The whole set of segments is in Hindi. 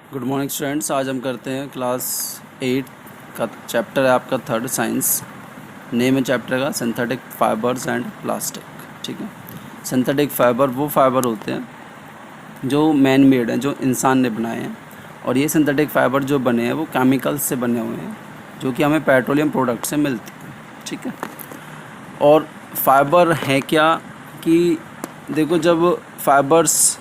Good morning students. आज हम करते हैं क्लास 8 का चैप्टर है आपका थर्ड साइंस। नेम है चैप्टर का सिंथेटिक फाइबर्स एंड प्लास्टिक। ठीक है, सिंथेटिक फाइबर वो फाइबर होते हैं जो मैन मेड हैं, जो इंसान ने बनाए हैं। और ये सिंथेटिक फाइबर जो बने हैं वो केमिकल्स से बने हुए हैं जो कि हमें पेट्रोलियम प्रोडक्ट से मिलते हैं। ठीक है, और फाइबर है क्या कि देखो, जब फाइबर्स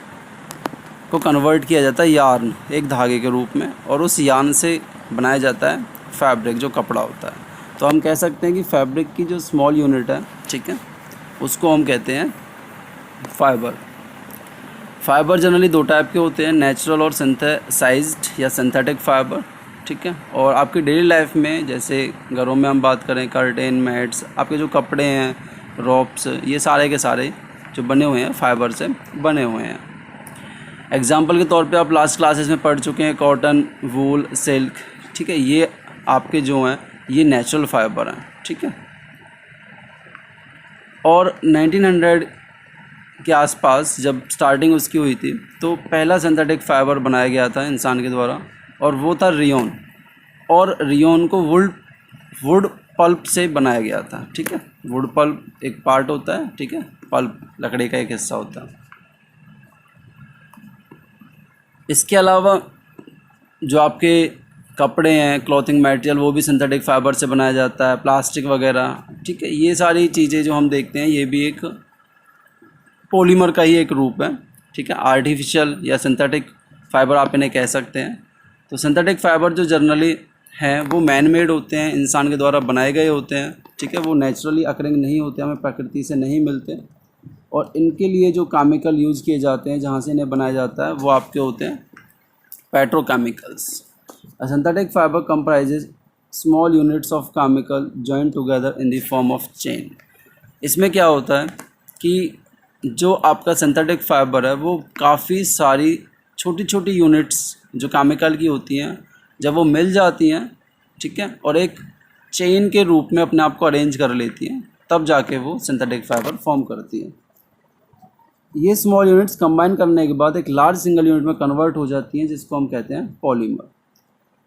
को कन्वर्ट किया जाता है यार्न, एक धागे के रूप में, और उस यार्न से बनाया जाता है फैब्रिक, जो कपड़ा होता है। तो हम कह सकते हैं कि फैब्रिक की जो स्मॉल यूनिट है, ठीक है, उसको हम कहते हैं फाइबर। फाइबर जनरली दो टाइप के होते हैं, नेचुरल और सिंथेसाइज्ड या सिंथेटिक फाइबर। ठीक है, और आपकी डेली लाइफ में, जैसे घरों में हम बात करें, कर्टेन, मैट्स, आपके जो कपड़े हैं, रोप्स, ये सारे के सारे जो बने हुए हैं फाइबर से बने हुए हैं। एग्जाम्पल के तौर पे आप लास्ट क्लासेस में पढ़ चुके हैं कॉटन, वूल, सिल्क। ठीक है, ये आपके जो हैं ये नेचुरल फाइबर हैं। ठीक है, और 1900 के आसपास जब स्टार्टिंग उसकी हुई थी तो पहला सिंथेटिक फाइबर बनाया गया था इंसान के द्वारा, और वो था रियोन। और रियोन को वुड पल्प से बनाया गया था। ठीक है, वुड पल्प एक पार्ट होता है, ठीक है, पल्प लकड़ी का एक हिस्सा होता है। इसके अलावा जो आपके कपड़े हैं, क्लॉथिंग मटेरियल, वो भी सिंथेटिक फाइबर से बनाया जाता है, प्लास्टिक वगैरह। ठीक है, ये सारी चीज़ें जो हम देखते हैं ये भी एक पॉलीमर का ही एक रूप है। ठीक है, आर्टिफिशियल या सिंथेटिक फाइबर आप इन्हें कह सकते हैं। तो सिंथेटिक फाइबर जो जनरली हैं वो मैन मेड होते हैं, इंसान के द्वारा बनाए गए होते हैं। ठीक है, वो नेचुरली अकरिंग नहीं होते, हमें प्रकृति से नहीं मिलते। और इनके लिए जो केमिकल यूज़ किए जाते हैं, जहाँ से इन्हें बनाया जाता है, वो आपके होते हैं petrochemicals. A synthetic fiber comprises small units of chemical joined together in the form of chain. इसमें क्या होता है कि जो आपका सिंथेटिक फाइबर है वो काफ़ी सारी छोटी छोटी यूनिट्स जो केमिकल की होती हैं, जब वो मिल जाती हैं, ठीक है, और एक चेन के रूप में अपने आप को अरेंज कर लेती हैं, तब जाके वो सिंथेटिक फाइबर फॉर्म करती हैं। ये स्मॉल यूनिट्स कंबाइन करने के बाद एक लार्ज सिंगल यूनिट में कन्वर्ट हो जाती हैं, जिसको हम कहते हैं polymer.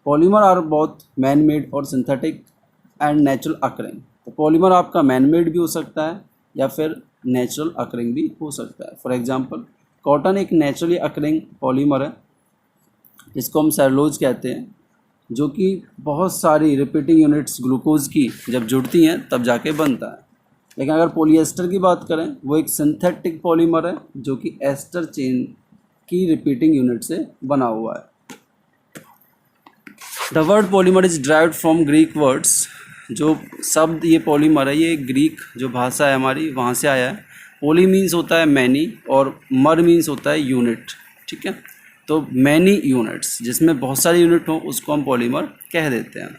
Polymer are both man made और सिंथेटिक एंड नेचुरल अकरिंग। तो पॉलीमर आपका मैन मेड भी हो सकता है या फिर नेचुरल अकरिंग भी हो सकता है। फॉर एग्जांपल, कॉटन एक नेचुरली अकरिंग पॉलीमर है, जिसको हम सेलुलोज कहते हैं, जो कि बहुत सारी रिपीटिंग यूनिट्स ग्लूकोज की जब जुड़ती हैं तब जाके बनता है। लेकिन अगर पॉलिएस्टर की बात करें, वो एक सिंथेटिक पॉलीमर है जो कि एस्टर चेन की रिपीटिंग यूनिट से बना हुआ है। The word polymer is derived from Greek words. जो शब्द ये पॉलीमर है, ये ग्रीक जो भाषा है हमारी, वहाँ से आया है। पॉली मीन्स होता है मैनी, और मर मीन्स होता है यूनिट। ठीक है, तो मैनी यूनिट्स, जिसमें बहुत सारी यूनिट हो, उसको हम पॉलीमर कह देते हैं।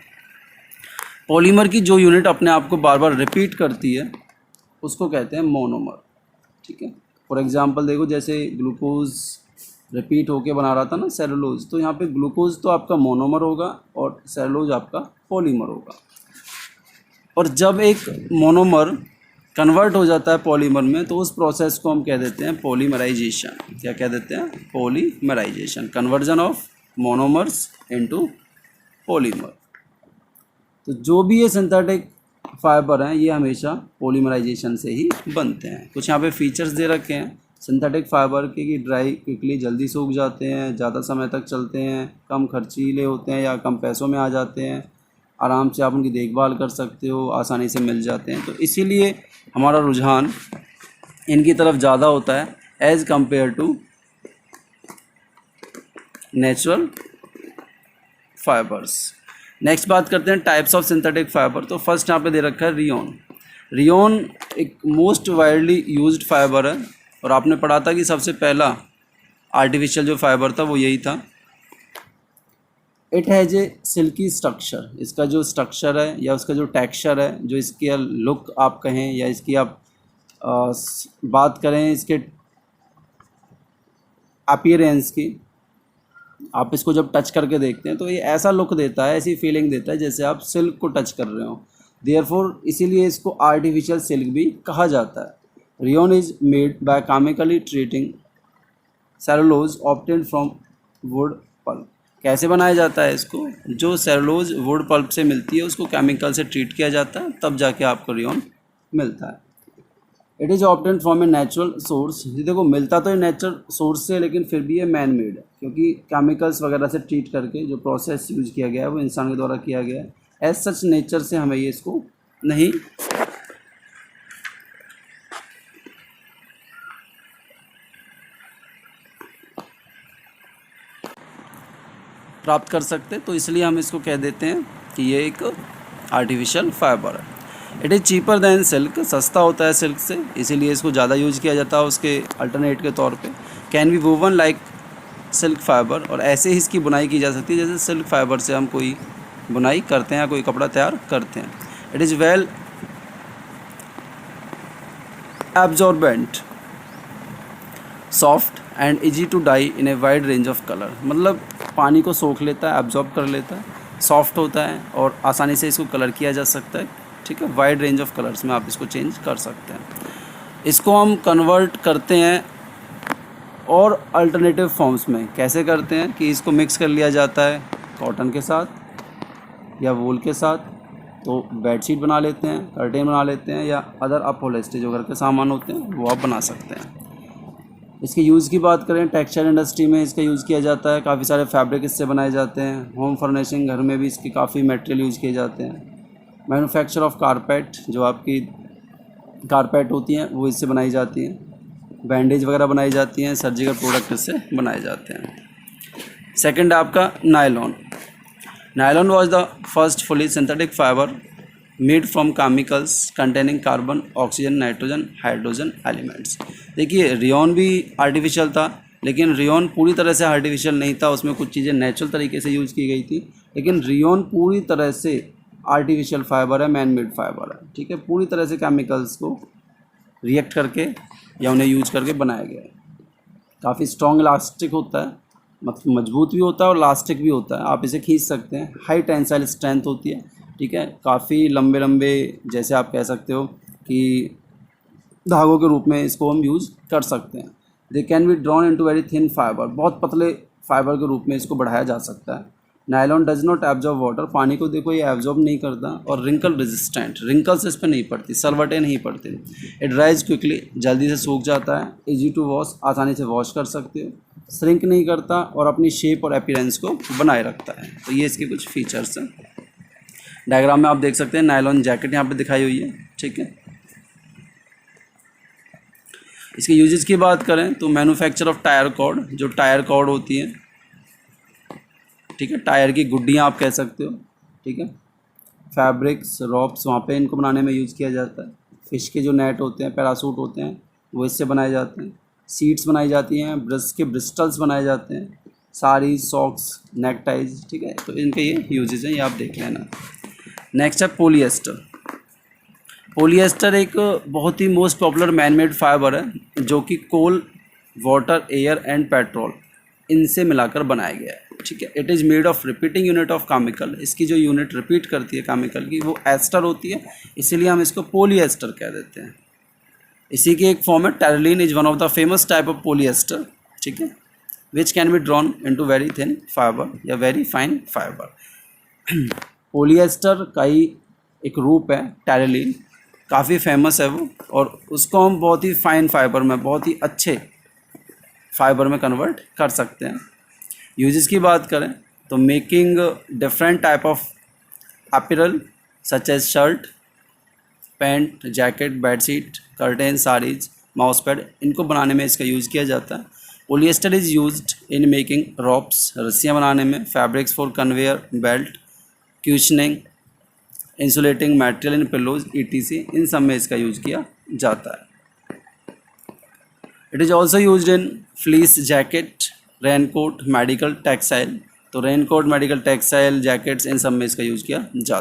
पॉलीमर की जो यूनिट अपने आप को बार बार रिपीट करती है उसको कहते हैं मोनोमर। ठीक है, फॉर एग्जांपल देखो, जैसे ग्लूकोज रिपीट होके बना रहा था ना सेलुलोज, तो यहाँ पे ग्लूकोज तो आपका मोनोमर होगा और सेलुलोज आपका पॉलीमर होगा। और जब एक मोनोमर कन्वर्ट हो जाता है पॉलीमर में, तो उस प्रोसेस को हम कह देते हैं पॉलीमराइजेशन। क्या कह देते हैं? Polymerization, conversion of monomers into polymer. तो जो भी ये सिंथेटिक फाइबर हैं ये हमेशा पॉलीमराइजेशन से ही बनते हैं। कुछ यहाँ पे फीचर्स दे रखे हैं सिंथेटिक फाइबर के कि ड्राई क्विकली, जल्दी सूख जाते हैं, ज़्यादा समय तक चलते हैं, कम खर्चीले होते हैं या कम पैसों में आ जाते हैं, आराम से आप उनकी देखभाल कर सकते हो, आसानी से मिल जाते हैं। तो इसीलिए हमारा रुझान इनकी तरफ ज़्यादा होता है as compare to natural fibers. Next बात करते हैं टाइप्स ऑफ सिंथेटिक फाइबर। तो फर्स्ट यहाँ पे दे रखा है रियोन। रियोन एक मोस्ट वाइडली यूज्ड फाइबर है, और आपने पढ़ा था कि सबसे पहला आर्टिफिशियल जो फाइबर था वो यही था। It has a silky structure. इसका जो स्ट्रक्चर है या उसका जो टेक्सचर है, जो इसकी लुक आप कहें या इसकी आप बात करें इसके अपीयरेंस की, आप इसको जब टच करके देखते हैं तो ये ऐसा लुक देता है, ऐसी फीलिंग देता है जैसे आप सिल्क को टच कर रहे हो। देयरफॉर इसीलिए इसको आर्टिफिशियल सिल्क भी कहा जाता है। Rayon is made by chemically treating cellulose obtained from wood pulp. कैसे बनाया जाता है इसको, जो सेलुलोज वुड पल्प से मिलती है उसको केमिकल से ट्रीट किया जाता है, तब जाके आपको रेयॉन मिलता है। It is obtain from a natural source, ये देखो मिलता तो ये नेचुरल सोर्स से, लेकिन फिर भी ये मैन मेड है, क्योंकि केमिकल्स वगैरह से ट्रीट करके जो प्रोसेस यूज किया गया है वो इंसान के द्वारा किया गया है। एज सच नेचर से हमें ये इसको नहीं प्राप्त कर सकते, तो इसलिए हम इसको कह देते हैं कि ये एक आर्टिफिशियल फाइबर है। It is cheaper then silk, सस्ता होता है सिल्क से, इसीलिए इसको ज़्यादा यूज किया जाता है उसके अल्टरनेट के तौर पे। Can be woven like silk fibre, और ऐसे ही इसकी बुनाई की जा सकती है जैसे सिल्क फाइबर से हम कोई बुनाई करते हैं, कोई कपड़ा तैयार करते हैं। It is well absorbent, soft and easy to dye in a wide range of colour, मतलब पानी को सोख लेता है, एब्जॉर्ब कर लेता है, सॉफ्ट होता है और आसानी से इसको कलर किया जा सकता है। ठीक है, वाइड रेंज ऑफ कलर्स में आप इसको चेंज कर सकते हैं। इसको हम कन्वर्ट करते हैं और अल्टरनेटिव फॉर्म्स में कैसे करते हैं कि इसको मिक्स कर लिया जाता है कॉटन के साथ या वूल के साथ, तो बेडशीट बना लेते हैं, कर्टेन बना लेते हैं, या अदर अपहोल्स्ट्री जो घर के सामान होते हैं वो आप बना सकते हैं। इसके यूज़ की बात करें, टेक्सटाइल इंडस्ट्री में इसका यूज़ किया जाता है, काफ़ी सारे फैब्रिक इससे बनाए जाते हैं। होम फर्निशिंग, घर में भी इसके काफ़ी मटेरियल यूज़ किए जाते हैं। मैन्युफैक्चर ऑफ कारपेट, जो आपकी कारपेट होती हैं वो इससे बनाई जाती हैं। बैंडेज वगैरह बनाई जाती हैं, सर्जिकल प्रोडक्ट इससे बनाए जाते हैं। सेकंड आपका nylon. Nylon was the first fully synthetic fibre made from chemicals containing carbon, oxygen, nitrogen, hydrogen elements. देखिए रेयॉन भी आर्टिफिशियल था, लेकिन रेयॉन पूरी तरह से आर्टिफिशियल नहीं था, उसमें कुछ चीज़ें नेचुरल तरीके से यूज़ की गई थी। लेकिन रेयॉन पूरी तरह से आर्टिफिशियल फाइबर है, मैन मेड फाइबर है। ठीक है, पूरी तरह से केमिकल्स को रिएक्ट करके या उन्हें यूज करके बनाया गया है। काफ़ी स्ट्रॉन्ग इलास्टिक होता है, मतलब मजबूत भी होता है और इलास्टिक भी होता है, आप इसे खींच सकते हैं। हाई टेंसाइल स्ट्रेंथ होती है। ठीक है, काफ़ी लंबे लंबे, जैसे आप कह सकते हो कि धागों के रूप में इसको हम यूज़ कर सकते हैं। They can be drawn into very thin fibre, बहुत पतले फाइबर के रूप में इसको बढ़ाया जा सकता है। Nylon does not absorb water, पानी को देखो ये एब्जॉर्ब नहीं करता, और रिंकल रेजिस्टेंट, रिंकल्स इस पर नहीं पड़ती, सलवटें नहीं पड़ती। इट ड्राइज क्विकली, जल्दी से सूख जाता है। इजी टू वॉश, आसानी से वॉश कर सकते हो। श्रिंक नहीं करता और अपनी शेप और अपीयरेंस को बनाए रखता है। तो ये इसके कुछ फीचर्स हैं। डायग्राम में आप देख सकते हैं नायलॉन जैकेट यहाँ पे दिखाई हुई है। ठीक है, इसके यूजेस की बात करें तो मैन्युफैक्चर ऑफ टायर कॉर्ड, जो टायर कॉर्ड होती है, ठीक है, टायर की गुड्डियाँ आप कह सकते हो। ठीक है, फैब्रिक्स, रॉप्स, वहाँ पे इनको बनाने में यूज़ किया जाता है। फिश के जो नेट होते हैं, पैरासूट होते हैं, वो इससे बनाए जाते हैं। सीट्स बनाई जाती हैं, ब्रश के ब्रिस्टल्स बनाए जाते हैं, साड़ी, सॉक्स, नेक टाइज। ठीक है, तो इनके ये यूजेस हैं, ये आप देख लेना। नेक्स्ट है पोलिएस्टर। पोलिएस्टर एक बहुत ही most popular man made fibre है, जो कि coal, water, air and petrol इनसे मिलाकर बनाया गया है। ठीक है, it is made of repeating unit of chemical, इसकी जो यूनिट रिपीट करती है केमिकल की वो एस्टर होती है, इसीलिए हम इसको पोलिएस्टर कह देते हैं। इसी की एक फॉर्म है terylene, is one of the famous type of polyester. ठीक है, which can be drawn into very thin fibre या वेरी फाइन फाइबर। पोलिएस्टर का ही एक रूप है टेरिलीन, काफ़ी फेमस है वो, और उसको हम बहुत ही फाइन फाइबर में, बहुत ही अच्छे फाइबर में कन्वर्ट कर सकते हैं। यूजेस की बात करें तो making different type of apparel such as shirt, pant, jacket, bedsheet, curtain, saris, mouse pad, इनको बनाने में इसका यूज़ किया जाता है। Polyester is used in making ropes, रस्सियाँ बनाने में, fabrics for conveyor belt, cushioning, insulating material in pillows, ETC, इन सब में इसका यूज किया जाता है। It is also used in fleece jacket, raincoat, medical, textile. तो रेनकोट, मेडिकल, टेक्सटाइल, जैकेट्स, इन सब में इसका यूज़ किया जाता है।